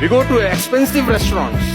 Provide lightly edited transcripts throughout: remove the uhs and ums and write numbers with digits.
We go to expensive restaurants,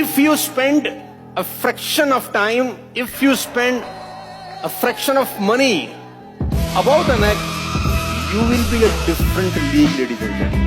If you spend a fraction of time, if you spend a fraction of money above the neck, you will be a different league, ladies and gentlemen.